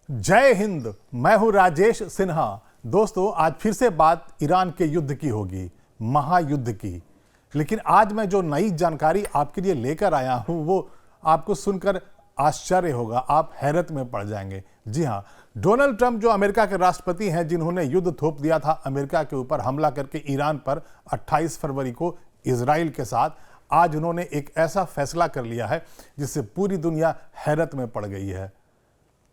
जय हिंद। मैं हूं राजेश सिन्हा। दोस्तों, आज फिर से बात ईरान के युद्ध की होगी, महायुद्ध की। लेकिन आज मैं जो नई जानकारी आपके लिए लेकर आया हूं वो आपको सुनकर आश्चर्य होगा, आप हैरत में पड़ जाएंगे। जी हां, डोनाल्ड ट्रंप जो अमेरिका के राष्ट्रपति हैं, जिन्होंने युद्ध थोप दिया था अमेरिका के ऊपर हमला करके ईरान पर 28 फरवरी को इजराइल के साथ, आज उन्होंने एक ऐसा फैसला कर लिया है जिससे पूरी दुनिया हैरत में पड़ गई है।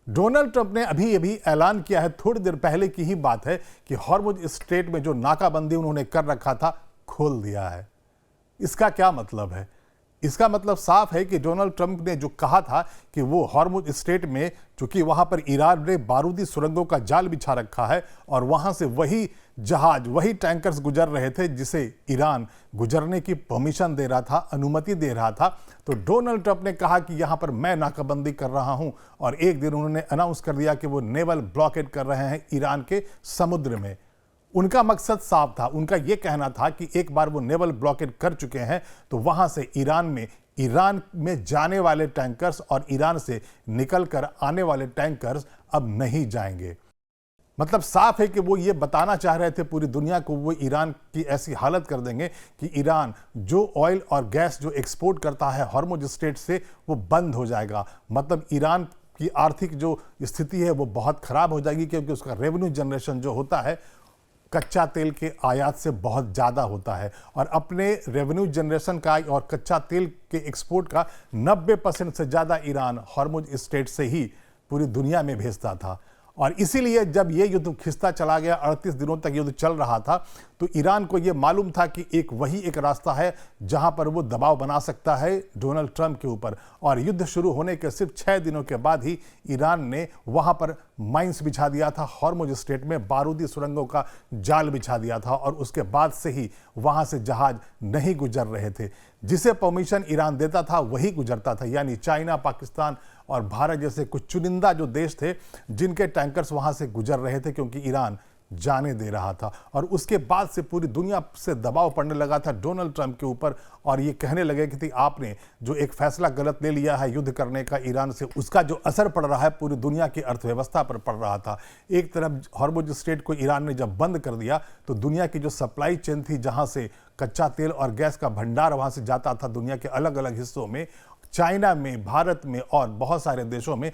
डोनाल्ड ट्रंप ने अभी अभी ऐलान किया है, थोड़ी देर पहले की ही बात है, कि हॉर्मुज स्ट्रेट में जो नाकाबंदी उन्होंने कर रखा था खोल दिया है। इसका क्या मतलब है? इसका मतलब साफ है कि डोनाल्ड ट्रंप ने जो कहा था कि वो हॉर्मुज स्ट्रेट में, चूंकि वहां पर ईरान ने बारूदी सुरंगों का जाल बिछा रखा है और वहां से वही जहाज, वही टैंकर्स गुजर रहे थे जिसे ईरान गुजरने की परमिशन दे रहा था, अनुमति दे रहा था। तो डोनाल्ड ट्रंप ने कहा कि यहां पर मैं नाकाबंदी कर रहा हूं और एक दिन उन्होंने अनाउंस कर दिया कि वो नेवल ब्लॉकेड कर रहे हैं ईरान के समुद्र में। उनका मकसद साफ था, उनका यह कहना था कि एक बार वो नेवल ब्लॉकेड कर चुके हैं तो वहां से ईरान में जाने वाले टैंकर्स और ईरान से निकलकर आने वाले टैंकर्स अब नहीं जाएंगे। मतलब साफ है कि वो ये बताना चाह रहे थे पूरी दुनिया को, वो ईरान की ऐसी हालत कर देंगे कि ईरान जो ऑयल और गैस जो एक्सपोर्ट करता है हॉर्मुज स्ट्रेट से, वो बंद हो जाएगा। मतलब ईरान की आर्थिक जो स्थिति है वो बहुत खराब हो जाएगी, क्योंकि उसका रेवेन्यू जनरेशन जो होता है कच्चा तेल के आयात से बहुत ज़्यादा होता है और अपने रेवेन्यू जनरेशन का और कच्चा तेल के एक्सपोर्ट का 90% से ज़्यादा ईरान हॉर्मुज स्ट्रेट से ही पूरी दुनिया में भेजता था। और इसीलिए जब ये युद्ध खिंचता चला गया, 38 दिनों तक युद्ध चल रहा था, तो ईरान को ये मालूम था कि वही एक रास्ता है जहां पर वो दबाव बना सकता है डोनाल्ड ट्रंप के ऊपर। और युद्ध शुरू होने के सिर्फ 6 दिनों के बाद ही ईरान ने वहां पर माइंस बिछा दिया था, हॉर्मुज स्ट्रेट में बारूदी सुरंगों का जाल बिछा दिया था और उसके बाद से ही वहां से जहाज नहीं गुजर रहे थे। जिसे परमिशन ईरान देता था वही गुजरता था, यानी चाइना, पाकिस्तान और भारत जैसे कुछ चुनिंदा जो देश थे जिनके टैंकर्स वहां से गुजर रहे थे, क्योंकि ईरान जाने दे रहा था। और उसके बाद से पूरी दुनिया से दबाव पड़ने लगा था डोनाल्ड ट्रंप के ऊपर और ये कहने लगे कि आपने जो एक फैसला गलत ले लिया है युद्ध करने का ईरान से, उसका जो असर पड़ रहा है पूरी दुनिया की अर्थव्यवस्था पर पड़ रहा था। एक तरफ हॉर्मुज स्ट्रेट को ईरान ने जब बंद कर दिया तो दुनिया की जो सप्लाई चेन थी, जहां से कच्चा तेल और गैस का भंडार वहां से जाता था दुनिया के अलग अलग हिस्सों में, चाइना में, भारत में और बहुत सारे देशों में,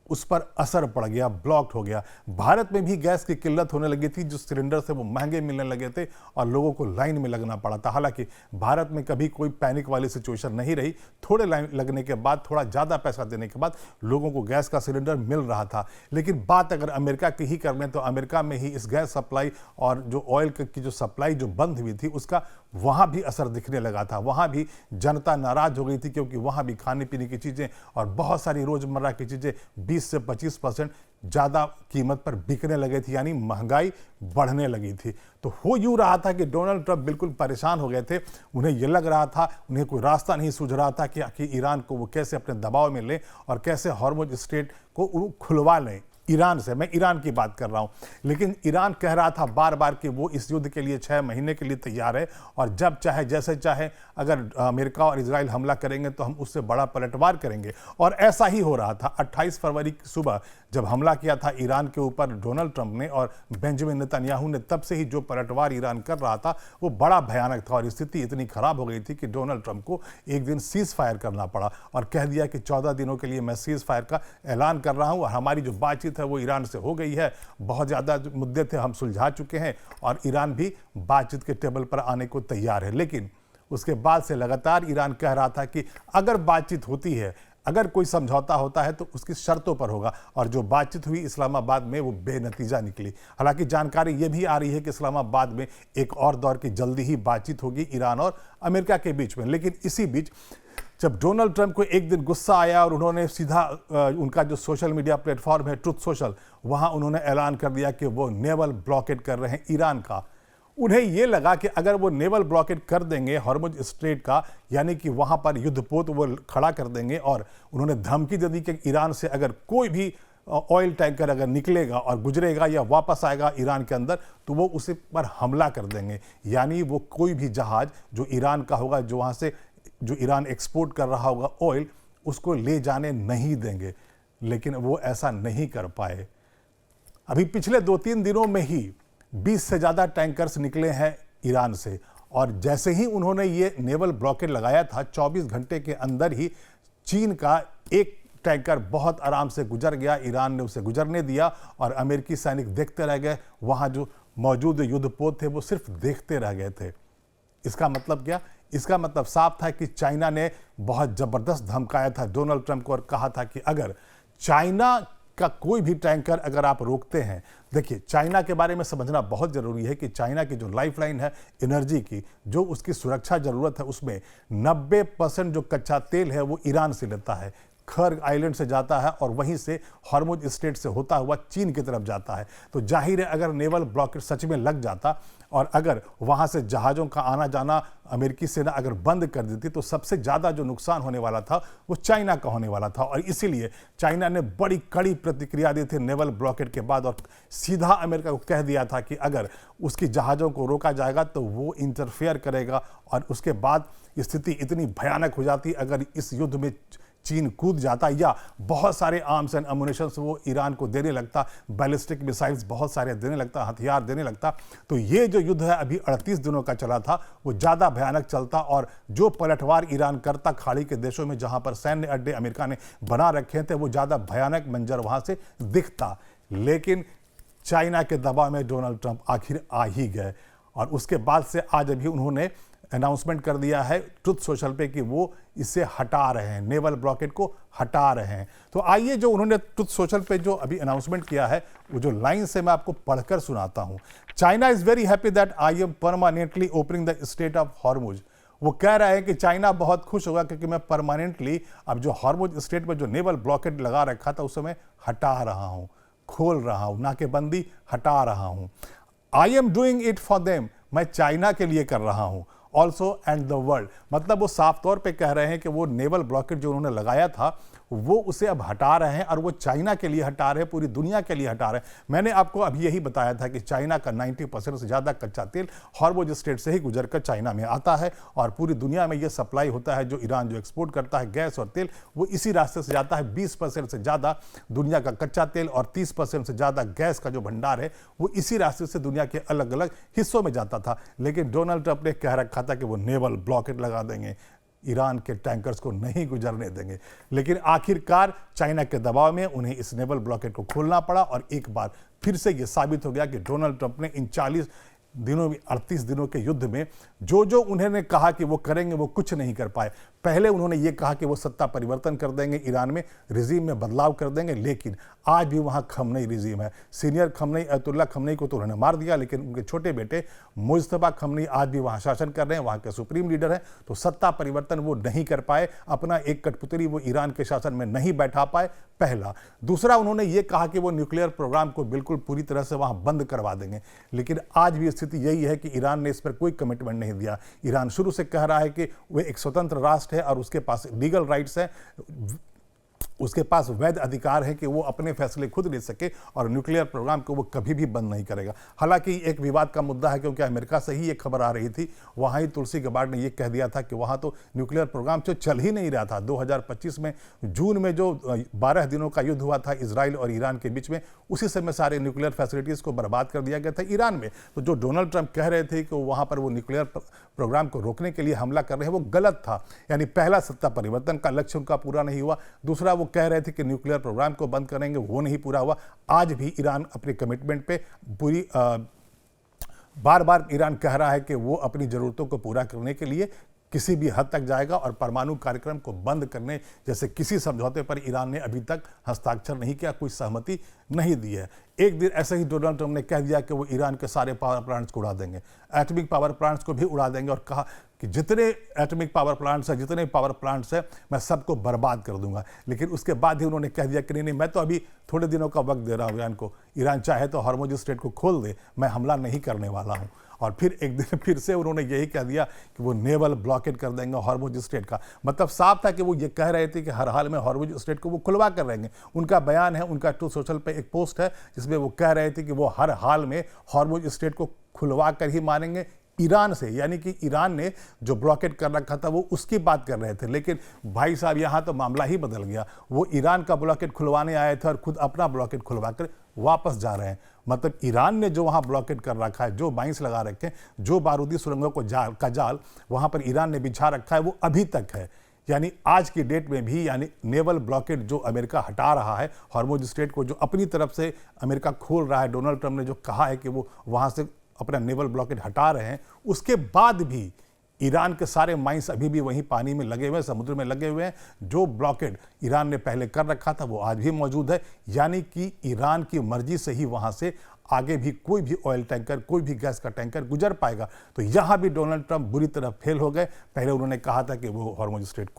उस पर असर पड़ गया, ब्लॉक्ड हो गया। भारत में भी गैस की किल्लत होने लगी थी, जो सिलेंडर से वो महंगे मिलने लगे थे और लोगों को लाइन में लगना पड़ा था। हालांकि भारत में कभी कोई पैनिक वाली सिचुएशन नहीं रही, थोड़े लाइन लगने के बाद, थोड़ा ज़्यादा पैसा देने के बाद लोगों को गैस का सिलेंडर मिल रहा था। लेकिन बात अगर अमेरिका की ही कर लें तो अमेरिका में ही इस गैस सप्लाई और जो ऑयल की जो सप्लाई जो बंद हुई थी उसका वहाँ भी असर दिखने लगा था। वहाँ भी जनता नाराज हो गई थी, क्योंकि वहाँ भी खाने पीने की चीज़ें और बहुत सारी रोज़मर्रा की चीज़ें 20 से 25% ज़्यादा कीमत पर बिकने लगे थी, यानी महंगाई बढ़ने लगी थी। तो हो यूँ रहा था कि डोनाल्ड ट्रंप बिल्कुल परेशान हो गए थे। उन्हें यह लग रहा था, उन्हें कोई रास्ता नहीं सूझ रहा था कि ईरान को वो कैसे अपने दबाव में लें और कैसे हॉर्मुज स्ट्रेट को खुलवा लें ईरान से। मैं ईरान की बात कर रहा हूं। लेकिन ईरान कह रहा था बार बार कि वो इस युद्ध के लिए 6 महीने के लिए तैयार है और जब चाहे, जैसे चाहे, अगर अमेरिका और इजराइल हमला करेंगे तो हम उससे बड़ा पलटवार करेंगे। और ऐसा ही हो रहा था। 28 फरवरी की सुबह जब हमला किया था ईरान के ऊपर डोनाल्ड ट्रंप ने और बेंजामिन नेतन्याहू ने, तब से ही जो पलटवार ईरान कर रहा था वो बड़ा भयानक था और स्थिति इतनी खराब हो गई थी कि डोनाल्ड ट्रंप को एक दिन सीज फायर करना पड़ा और कह दिया कि 14 दिनों के लिए मैं सीज फायर का ऐलान कर रहा हूं और हमारी जो बातचीत है वो ईरान से हो गई है, बहुत ज़्यादा मुद्दे थे हम सुलझा चुके हैं और ईरान भी बातचीत के टेबल पर आने को तैयार है। लेकिन उसके बाद से लगातार ईरान कह रहा था कि अगर बातचीत होती है, अगर कोई समझौता होता है तो उसकी शर्तों पर होगा। और जो बातचीत हुई इस्लामाबाद में वो बेनतीजा निकली। हालांकि जानकारी ये भी आ रही है कि इस्लामाबाद में एक और दौर की जल्दी ही बातचीत होगी ईरान और अमेरिका के बीच में। लेकिन इसी बीच जब डोनाल्ड ट्रंप को एक दिन गुस्सा आया और उन्होंने सीधा उनका जो सोशल मीडिया प्लेटफॉर्म है ट्रुथ सोशल, वहां उन्होंने ऐलान कर दिया कि वो नेवल ब्लॉकेड कर रहे हैं ईरान का। उन्हें यह लगा कि अगर वो नेवल ब्लॉकेड कर देंगे हॉर्मुज स्ट्रेट का, यानी कि वहां पर युद्धपोत वो खड़ा कर देंगे, और उन्होंने धमकी दे दी कि ईरान से अगर कोई भी ऑयल टैंकर अगर निकलेगा और गुजरेगा या वापस आएगा ईरान के अंदर तो वो उसे पर हमला कर देंगे। यानी वो कोई भी जहाज जो ईरान का होगा, जो ईरान एक्सपोर्ट कर रहा होगा ऑयल, उसको ले जाने नहीं देंगे। लेकिन वो ऐसा नहीं कर पाए। अभी पिछले 2-3 दिनों में ही 20 से ज़्यादा टैंकर्स निकले हैं ईरान से, और जैसे ही उन्होंने ये नेवल ब्लॉकेड लगाया था 24 घंटे के अंदर ही चीन का एक टैंकर बहुत आराम से गुजर गया। ईरान ने उसे गुजरने दिया और अमेरिकी सैनिक देखते रह गए। वहाँ जो मौजूद युद्धपोत थे वो सिर्फ देखते रह गए थे। इसका मतलब क्या? इसका मतलब साफ था कि चाइना ने बहुत ज़बरदस्त धमकाया था डोनाल्ड ट्रंप को और कहा था कि अगर चाइना का कोई भी टैंकर अगर आप रोकते हैं, देखिए चाइना के बारे में समझना बहुत ज़रूरी है कि चाइना की जो लाइफलाइन है एनर्जी की, जो उसकी सुरक्षा ज़रूरत है, उसमें 90% जो कच्चा तेल है वो ईरान से लेता है, खर्ग आइलैंड से जाता है और वहीं से हॉर्मुज स्ट्रेट से होता हुआ चीन की तरफ जाता है। तो जाहिर है अगर नेवल ब्लॉकेड सच में लग जाता और अगर वहाँ से जहाज़ों का आना जाना अमेरिकी सेना अगर बंद कर देती तो सबसे ज़्यादा जो नुकसान होने वाला था वो चाइना का होने वाला था। और इसीलिए चाइना ने बड़ी कड़ी प्रतिक्रिया दी थी नेवल ब्लॉकेड के बाद और सीधा अमेरिका को कह दिया था कि अगर उसकी जहाज़ों को रोका जाएगा तो वो इंटरफेयर करेगा और उसके बाद स्थिति इतनी भयानक हो जाती अगर इस युद्ध में चीन कूद जाता या बहुत सारे आर्म्स एंड अम्युनिशंस वो ईरान को देने लगता, बैलिस्टिक मिसाइल्स बहुत सारे देने लगता, हथियार देने लगता, तो ये जो युद्ध है अभी 38 दिनों का चला था वो ज़्यादा भयानक चलता और जो पलटवार ईरान करता खाड़ी के देशों में जहां पर सैन्य अड्डे अमेरिका ने बना रखे थे वो ज़्यादा भयानक मंजर वहां से दिखता। लेकिन चाइना के दबाव में डोनाल्ड ट्रंप आखिर आ ही गए और उसके बाद से आज अभी उन्होंने अनाउंसमेंट कर दिया है ट्रुथ सोशल पे कि वो इसे हटा रहे हैं, नेवल ब्लॉकेड को हटा रहे हैं। तो आइए जो उन्होंने ट्रुथ सोशल पे जो अभी अनाउंसमेंट किया है वो जो लाइन से मैं आपको पढ़कर सुनाता हूं। China is very happy that I am permanently opening the straight of Hormuz. वो कह रहा है कि चाइना बहुत खुश होगा क्योंकि मैं परमानेंटली अब जो हॉर्मुज स्ट्रेट पर जो नेवल ब्लॉकेड लगा रखा था उसे मैं हटा रहा हूं, खोल रहा हूं, नाकेबंदी हटा रहा हूं। I am doing it for them, मैं चाइना के लिए कर रहा हूं, ऑल्सो एंड द वर्ल्ड। मतलब वो साफ तौर पे कह रहे हैं कि वो नेवल ब्लॉकेड जो उन्होंने लगाया था वो उसे अब हटा रहे हैं और वो चाइना के लिए हटा रहे हैं, पूरी दुनिया के लिए हटा रहे हैं। मैंने आपको अभी यही बताया था कि चाइना का 90% से ज़्यादा कच्चा तेल हॉर्मुज स्ट्रेट से ही गुजर कर चाइना में आता है और पूरी दुनिया में ये सप्लाई होता है। जो ईरान जो एक्सपोर्ट करता है गैस और तेल वो इसी रास्ते से जाता है। 20% से ज़्यादा दुनिया का कच्चा तेल और 30% से ज़्यादा गैस का जो भंडार है वो इसी रास्ते से दुनिया के अलग अलग हिस्सों में जाता था। लेकिन डोनाल्ड ट्रंप ने कह रखा था कि वो नेवल ब्लॉकेड लगा देंगे, ईरान के टैंकर्स को नहीं गुजरने देंगे। लेकिन आखिरकार चाइना के दबाव में उन्हें इस नेवल ब्लॉकेड को खोलना पड़ा और एक बार फिर से यह साबित हो गया कि डोनाल्ड ट्रंप ने इन 40 दिनों में 38 दिनों के युद्ध में जो जो उन्होंने कहा कि वो करेंगे वो कुछ नहीं कर पाए। पहले उन्होंने ये कहा कि वो सत्ता परिवर्तन कर देंगे, ईरान में रिजीम में बदलाव कर देंगे, लेकिन आज भी वहाँ खमनेई रिजीम है। सीनियर खमनेई अयतुल्ला खमनेई को तो उन्होंने मार दिया, लेकिन उनके छोटे बेटे मुज्तबा खमनेई आज भी वहाँ शासन कर रहे हैं, वहाँ के सुप्रीम लीडर हैं। तो सत्ता परिवर्तन वो नहीं कर पाए, अपना एक कठपुतली वो ईरान के शासन में नहीं बैठा पाए, पहला। दूसरा, उन्होंने ये कहा कि वो न्यूक्लियर प्रोग्राम को बिल्कुल पूरी तरह से वहाँ बंद करवा देंगे, लेकिन आज भी स्थिति यही है कि ईरान ने इस पर कोई कमिटमेंट नहीं दिया। ईरान शुरू से कह रहा है कि वह एक स्वतंत्र राष्ट्र है और उसके पास लीगल राइट्स हैं, उसके पास वैध अधिकार है कि वो अपने फैसले खुद ले सके और न्यूक्लियर प्रोग्राम को वो कभी भी बंद नहीं करेगा। हालांकि एक विवाद का मुद्दा है क्योंकि अमेरिका से ही ये खबर आ रही थी, वहाँ ही तुलसी गबार्ड ने ये कह दिया था कि वहाँ तो न्यूक्लियर प्रोग्राम जो चल ही नहीं रहा था। 2025 में जून में जो 12 दिनों का युद्ध हुआ था इजराइल और ईरान के बीच में, उसी समय सारे न्यूक्लियर फैसिलिटीज़ को बर्बाद कर दिया गया था ईरान में। तो जो डोनाल्ड ट्रंप कह रहे थे कि वहाँ पर वो न्यूक्लियर प्रोग्राम को रोकने के लिए हमला कर रहे हैं वो गलत था। यानी पहला, सत्ता परिवर्तन का लक्ष्य उनका पूरा नहीं हुआ। दूसरा, वो कह रहे थे कि न्यूक्लियर प्रोग्राम को बंद करेंगे, वो नहीं पूरा हुआ। आज भी ईरान अपने कमिटमेंट पे पूरी बार बार ईरान कह रहा है कि वो अपनी ज़रूरतों को पूरा करने के लिए किसी भी हद तक जाएगा और परमाणु कार्यक्रम को बंद करने जैसे किसी समझौते पर ईरान ने अभी तक हस्ताक्षर नहीं किया, कोई सहमति नहीं दी है। एक दिन ऐसे ही डोनाल्ड ट्रंप ने कह दिया कि वो ईरान के सारे पावर प्लांट्स को उड़ा देंगे, एटॉमिक पावर प्लांट्स को भी उड़ा देंगे, और कहा कि जितने एटॉमिक पावर प्लांट्स हैं, जितने पावर प्लांट्स हैं, मैं सबको बर्बाद कर दूंगा। लेकिन उसके बाद ही उन्होंने कह दिया कि नहीं, मैं तो अभी थोड़े दिनों का वक्त दे रहा हूँ ईरान को, ईरान चाहे तो हॉर्मुज स्ट्रेट को खोल दे, मैं हमला नहीं करने वाला हूँ। और फिर एक दिन फिर से उन्होंने यही कह दिया कि वो नेवल ब्लॉकेड कर देंगे हॉर्मुज स्ट्रेट का। मतलब साफ था कि वो ये कह रहे थे कि हर हाल में हॉर्मुज स्ट्रेट को वो खुलवा कर रहेंगे। उनका बयान है, उनका ट्रूथ सोशल पे एक पोस्ट है जिसमें वो कह रहे थे कि वो हर हाल में हॉर्मुज स्ट्रेट को खुलवा कर ही मानेंगे, ईरान से, यानी कि ईरान ने जो ब्लॉकेट कर रखा था वो उसकी बात कर रहे थे। लेकिन भाई साहब यहाँ तो मामला ही बदल गया। वो ईरान का ब्लॉकेट खुलवाने आए थे और खुद अपना ब्लॉकेट खुलवा कर वापस जा रहे हैं। मतलब ईरान ने जो वहाँ ब्लॉकेट कर रखा है, जो माइंस लगा रखे हैं, जो बारूदी सुरंगों को जाल वहाँ पर ईरान ने बिछा रखा है, वो अभी तक है। यानी आज की डेट में भी, यानी नेवल ब्लॉकेट जो अमेरिका हटा रहा है हॉर्मुज स्ट्रेट को, जो अपनी तरफ से अमेरिका खोल रहा है, डोनाल्ड ट्रंप ने जो कहा है कि वो वहाँ से अपना नेवल ब्लॉकेट हटा रहे हैं, उसके बाद भी ईरान के सारे माइंस अभी भी वहीं पानी में लगे हुए हैं, समुद्र में लगे हुए हैं। जो ब्लॉकेट ईरान ने पहले कर रखा था वो आज भी मौजूद है। यानी कि ईरान की मर्जी से ही वहाँ से आगे भी कोई भी ऑयल टैंकर, कोई भी गैस का टैंकर गुजर पाएगा। तो यहाँ भी डोनाल्ड ट्रंप बुरी तरह फेल हो गए। पहले उन्होंने कहा था कि वो हॉर्मुज स्ट्रेट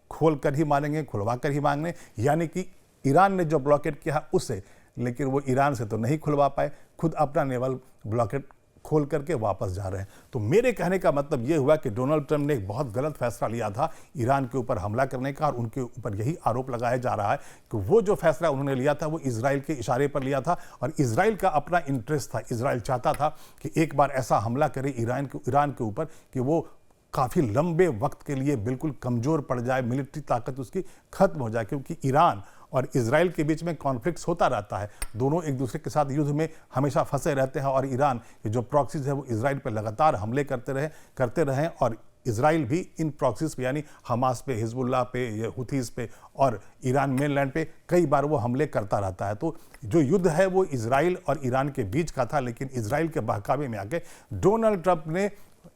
खोल कर ही मानेंगे, खुलवा कर ही मांगने, यानी कि ईरान ने जो ब्लॉकेट किया उससे, लेकिन वो ईरान से तो नहीं खुलवा पाए, खुद अपना नेवल ब्लॉकेट खोल करके वापस जा रहे हैं। तो मेरे कहने का मतलब ये हुआ कि डोनाल्ड ट्रंप ने एक बहुत गलत फैसला लिया था ईरान के ऊपर हमला करने का, और उनके ऊपर यही आरोप लगाया जा रहा है कि वो जो फैसला उन्होंने लिया था वो इजराइल के इशारे पर लिया था, और इजराइल का अपना इंटरेस्ट था। इजराइल चाहता था कि एक बार ऐसा हमला करे ईरान के ऊपर कि वो काफ़ी लंबे वक्त के लिए बिल्कुल कमज़ोर पड़ जाए, मिलिट्री ताकत उसकी खत्म हो जाए। क्योंकि ईरान और इजराइल के बीच में कॉन्फ्लिक्ट्स होता रहता है, दोनों एक दूसरे के साथ युद्ध में हमेशा फंसे रहते हैं, और ईरान के जो प्रॉक्सीज है वो इजराइल पर लगातार हमले करते रहे और इजराइल भी इन प्रॉक्सीज पे, यानी हमास पे, हिजबुल्लाह पे, ये हुथीज़ पे और ईरान मेनलैंड पे कई बार वो हमले करता रहता है। तो जो युद्ध है वो इजराइल और ईरान के बीच का था, लेकिन इजराइल के बहकावे में आके डोनाल्ड ट्रंप ने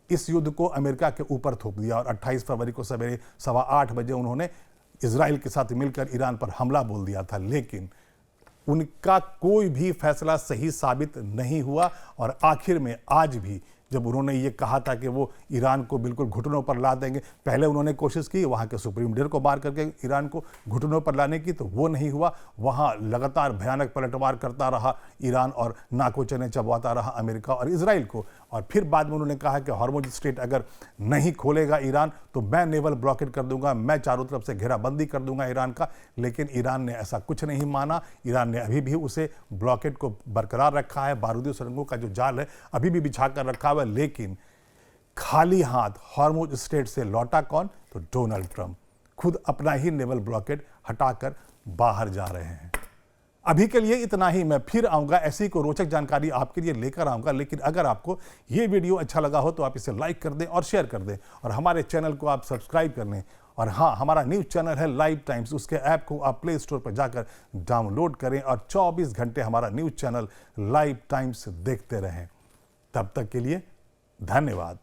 इस युद्ध को अमेरिका के ऊपर थोप दिया, और 28 फरवरी को सवेरे 8:15 बजे उन्होंने इजराइल के साथ मिलकर ईरान पर हमला बोल दिया था। लेकिन उनका कोई भी फैसला सही साबित नहीं हुआ, और आखिर में आज भी जब उन्होंने ये कहा था कि वो ईरान को बिल्कुल घुटनों पर ला देंगे, पहले उन्होंने कोशिश की वहाँ के सुप्रीम लीडर को बाहर करके ईरान को घुटनों पर लाने की, तो वो नहीं हुआ। वहाँ लगातार भयानक पलटवार करता रहा ईरान, और नाकों चने चबवाता रहा अमेरिका और इजराइल को। और फिर बाद में उन्होंने कहा कि हॉर्मुज स्ट्रेट अगर नहीं खोलेगा ईरान तो मैं नेवल ब्लॉकेट कर दूंगा, मैं चारों तरफ से घेराबंदी कर दूंगा ईरान का। लेकिन ईरान ने ऐसा कुछ नहीं माना। ईरान ने अभी भी उसे ब्लॉकेट को बरकरार रखा है, बारूदी सुरंगों का जो जाल है अभी भी बिछा कर रखा हुआ। लेकिन खाली हाथ हॉर्मुज स्ट्रेट से लौटा कौन? तो डोनाल्ड ट्रंप खुद अपना ही नेवल ब्लॉकेट हटाकर बाहर जा रहे हैं। अभी के लिए इतना ही। मैं फिर आऊंगा, ऐसी को रोचक जानकारी आपके लिए लेकर आऊंगा। लेकिन अगर आपको ये वीडियो अच्छा लगा हो तो आप इसे लाइक कर दें और शेयर कर दें, और हमारे चैनल को आप सब्सक्राइब कर लें। और हाँ, हमारा न्यूज़ चैनल है लाइव टाइम्स, उसके ऐप को आप प्ले स्टोर पर जाकर डाउनलोड करें और 24 घंटे हमारा न्यूज़ चैनल लाइव टाइम्स देखते रहें। तब तक के लिए धन्यवाद।